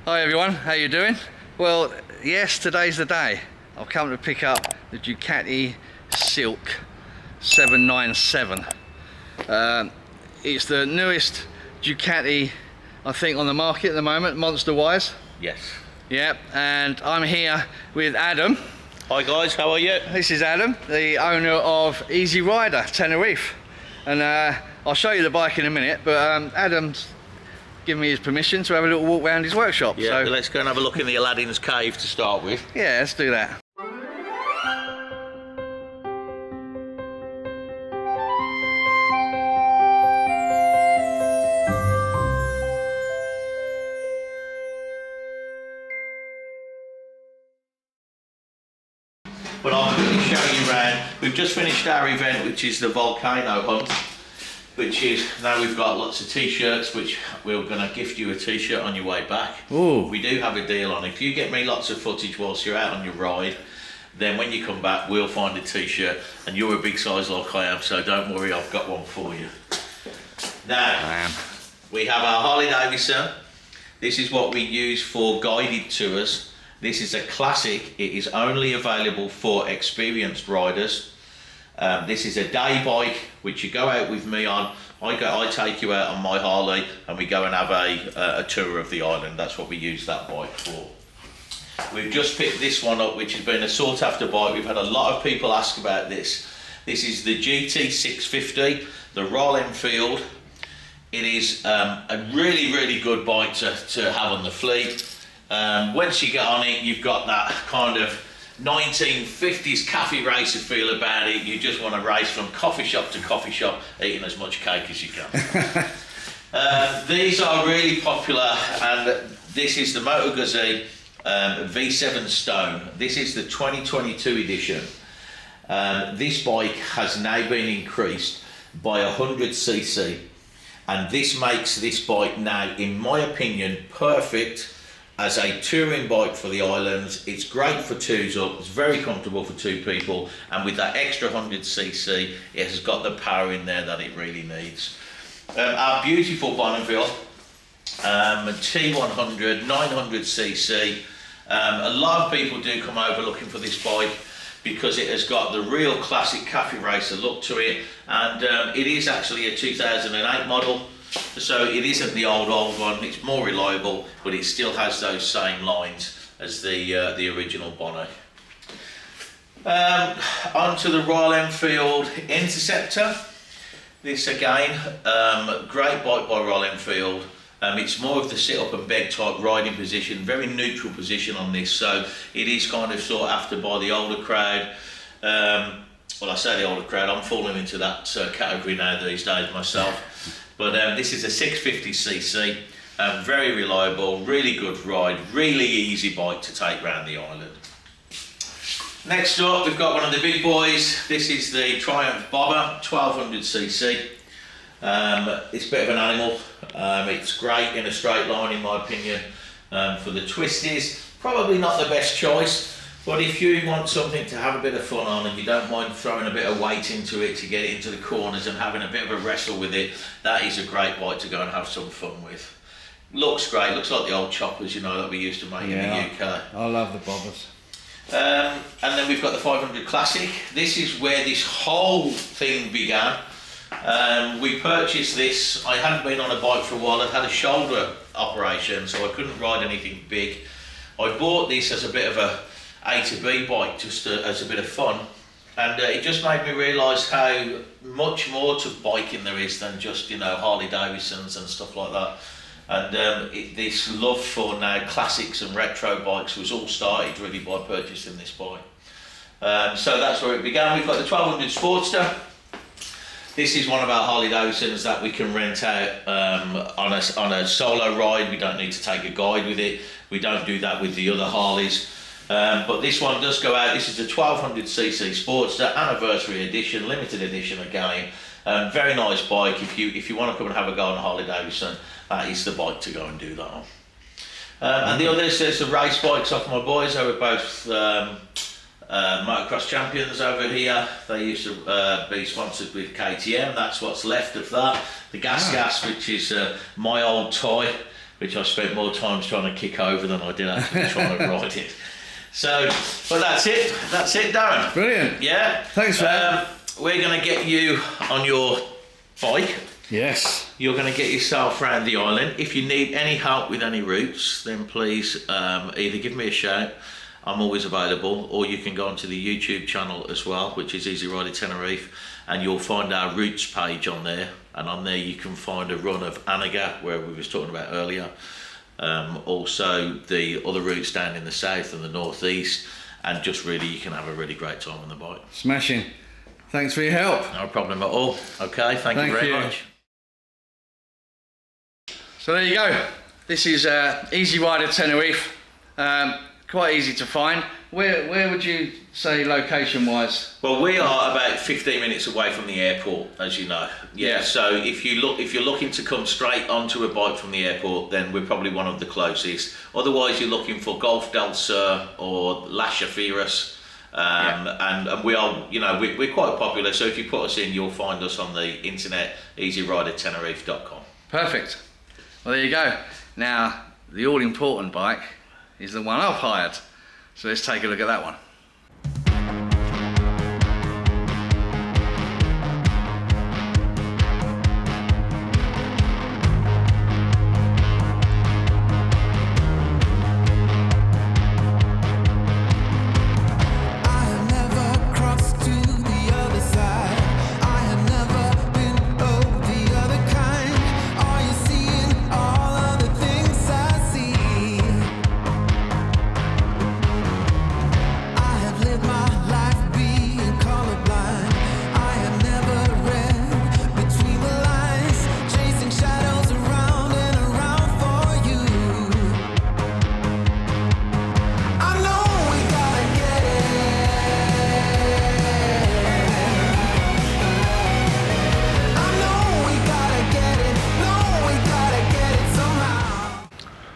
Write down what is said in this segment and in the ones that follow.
Hi everyone, how you doing? Well, yes, today's the day. I've come to pick up the Ducati Silk 797. It's the newest Ducati, I think, on the market at the moment, monster wise. Yes. Yep, and I'm here with Adam. Hi guys, how are you? This is Adam, the owner of Rider Tenerife. And I'll show you the bike in a minute, but Adam's given me his permission to have a little walk around his workshop. Yeah, so let's go and have a look in the Aladdin's cave to start with. yeah, let's do that. But I'm going to show you around. We've just finished our event, which is the volcano hunt, which is, now we've got lots of t-shirts, which we're going to gift you a t-shirt on your way back. Ooh. We do have a deal on. If you get me lots of footage whilst you're out on your ride, then when you come back we'll find a t-shirt, and you're a big size like I am, so don't worry, I've got one for you. Now, we have our Harley Davidson. This is what we use for guided tours. This is a classic. It is only available for experienced riders. This is a day bike which you go out with me on. I take you out on my Harley and we go and have a tour of the island. That's what we use that bike for. We've just picked this one up, which has been a sought after bike. We've had a lot of people ask about this. This is the GT650, the Royal Enfield. It is a really good bike to have on the fleet. Once you get on it, you've got that kind of 1950s cafe racer feel about it. You just want to race from coffee shop to coffee shop, eating as much cake as you can. These are really popular, and this is the Moto Guzzi V7 Stone. This is the 2022 edition. This bike has now been increased by 100cc, and this makes this bike now, in my opinion, perfect as a touring bike for the islands. It's great for twos up, it's very comfortable for two people, and with that extra 100cc, it has got the power in there that it really needs. Our beautiful Bonneville T100 900cc. A lot of people do come over looking for this bike because it has got the real classic cafe racer look to it, and it is actually a 2008 model. So it isn't the old one, it's more reliable, but it still has those same lines as the original Bono. Onto the Royal Enfield Interceptor. This again, great bike by Royal Enfield. It's more of the sit up and beg type riding position, very neutral position on this, so it is kind of sought after by the older crowd. Well, I say the older crowd, I'm falling into that category now these days myself. But this is a 650cc, very reliable, really good ride, really easy bike to take around the island. Next up, we've got one of the big boys. This is the Triumph Bobber 1200cc. It's a bit of an animal. It's great in a straight line, in my opinion. For the twisties, probably not the best choice. But if you want something to have a bit of fun on and you don't mind throwing a bit of weight into it to get it into the corners and having a bit of a wrestle with it, that is a great bike to go and have some fun with. Looks great, looks like the old choppers, you know, that we used to make in the UK. I love the bobbers. And then we've got the 500 Classic. This is where this whole thing began. We purchased this. I hadn't been on a bike for a while. I'd had a shoulder operation, so I couldn't ride anything big. I bought this as a bit of a A to B bike, just as a bit of fun, and it just made me realise how much more to biking there is than just, you know, Harley Davidsons and stuff like that. And this love for now classics and retro bikes was all started really by purchasing this bike. So that's where it began. We've got the 1200 Sportster. This is one of our Harley Davidsons that we can rent out on a solo ride. We don't need to take a guide with it. We don't do that with the other Harleys. But this one does go out. This is a 1200cc Sportster, anniversary edition, limited edition again. Very nice bike. If you want to come and have a go on a Harley Davidson, that is the bike to go and do that on. And the others, there's the race bikes off my boys. They were both motocross champions over here. They used to be sponsored with KTM. That's what's left of that. The Gas, which is my old toy. which I spent more time trying to kick over than I did actually trying to ride it. So, but that's it, Darren. Brilliant. Yeah. Thanks for that. We're going to get you on your bike. Yes. You're going to get yourself around the island. If you need any help with any routes, then please either give me a shout. I'm always available, or you can go onto the YouTube channel as well, which is Easy Rider Tenerife, and you'll find our routes page on there. And on there you can find a run of Anaga, where we was talking about earlier. Also the other routes down in the south and the northeast, and just really you can have a really great time on the bike. Smashing. Thanks for your help. No problem at all. Okay, thank you very much. So there you go. This is Easy Rider Tenerife. Quite easy to find. Where would you say location wise? Well, we are about 15 minutes away from the airport, as you know. Yeah. So if you're looking to come straight onto a bike from the airport, then we're probably one of the closest. Otherwise, you're looking for Golf del Sur or La Chafiras. And we are, we're quite popular. So if you put us in, you'll find us on the internet, easyridertenerife.com. Perfect. Well, there you go. Now, the all-important bike is the one I've hired. So let's take a look at that one.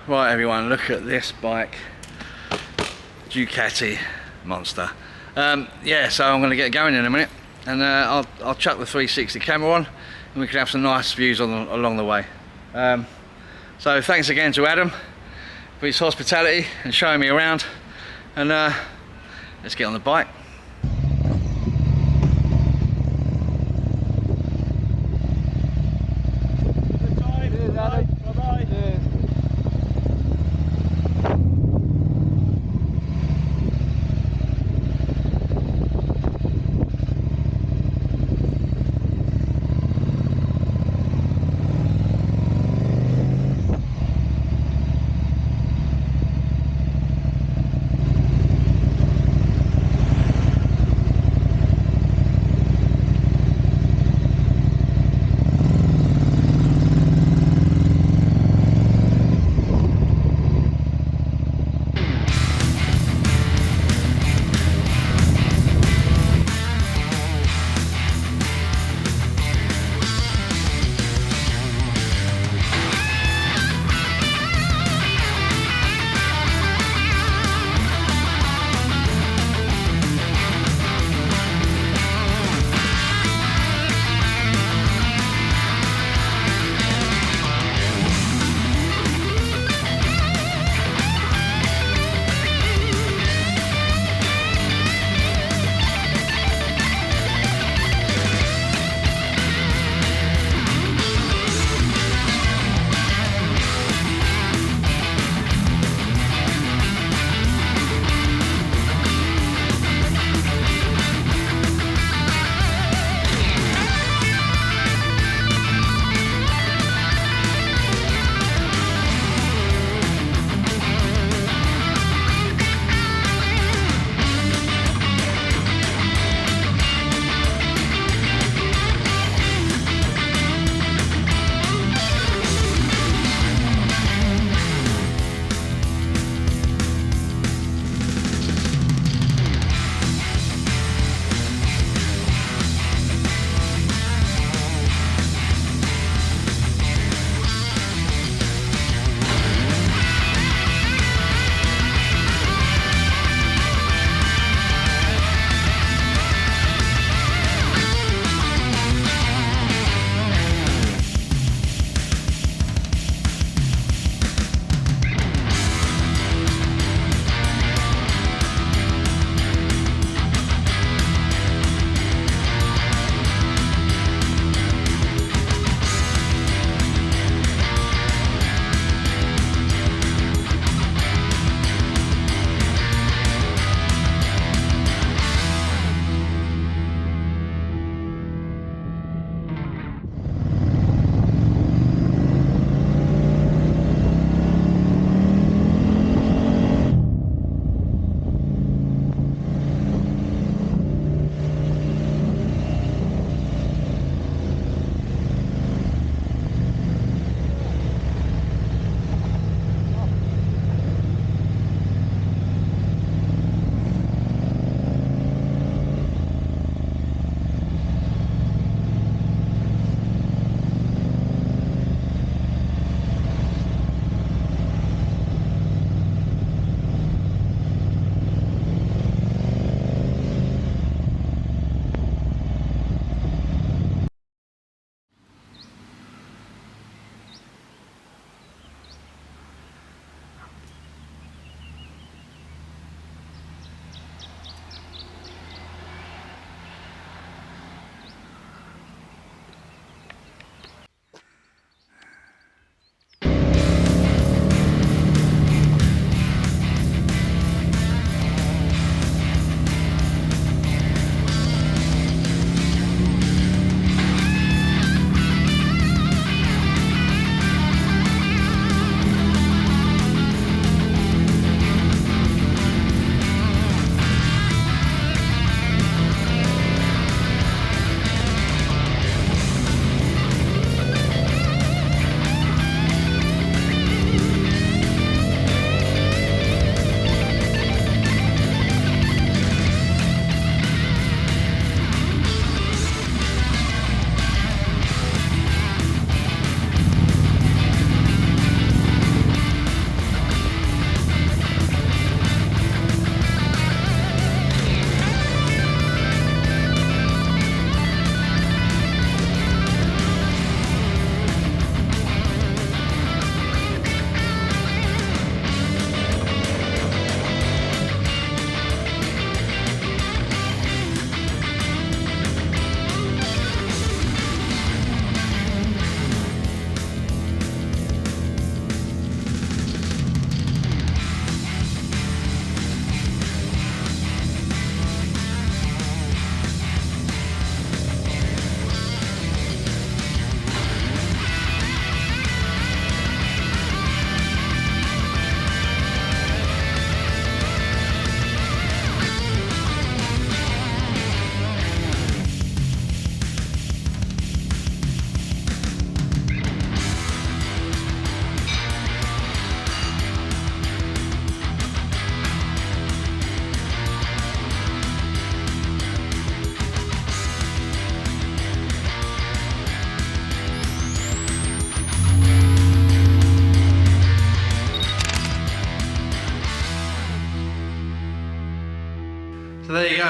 Right everyone, look at this bike, Ducati Monster. Yeah, so I'm going to get going in a minute, and I'll chuck the 360 camera on, and we can have some nice views along the way. So thanks again to Adam for his hospitality and showing me around, and let's get on the bike.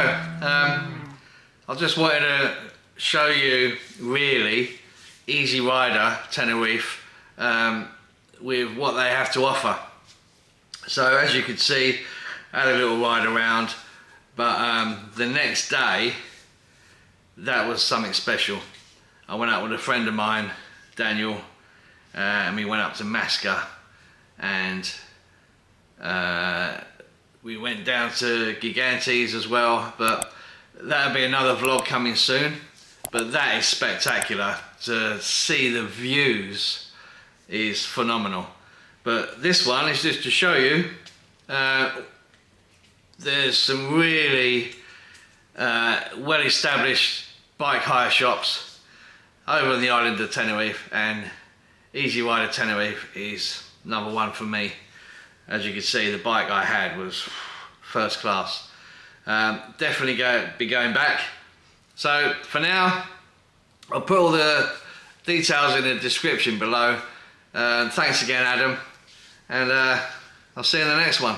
I just wanted to show you really Easy Rider Tenerife with what they have to offer. So as you can see, I had a little ride around, but the next day, that was something special. I went out with a friend of mine, Daniel, and we went up to Masca, and we went down to Gigantes as well, but that'll be another vlog coming soon. But that is spectacular. To see the views is phenomenal. But this one is just to show you there's some really well-established bike hire shops over on the island of Tenerife, and Easy Rider Tenerife is number one for me. As you can see, the bike I had was first class. Definitely be going back. So for now, I'll put all the details in the description below. Thanks again, Adam, and I'll see you in the next one.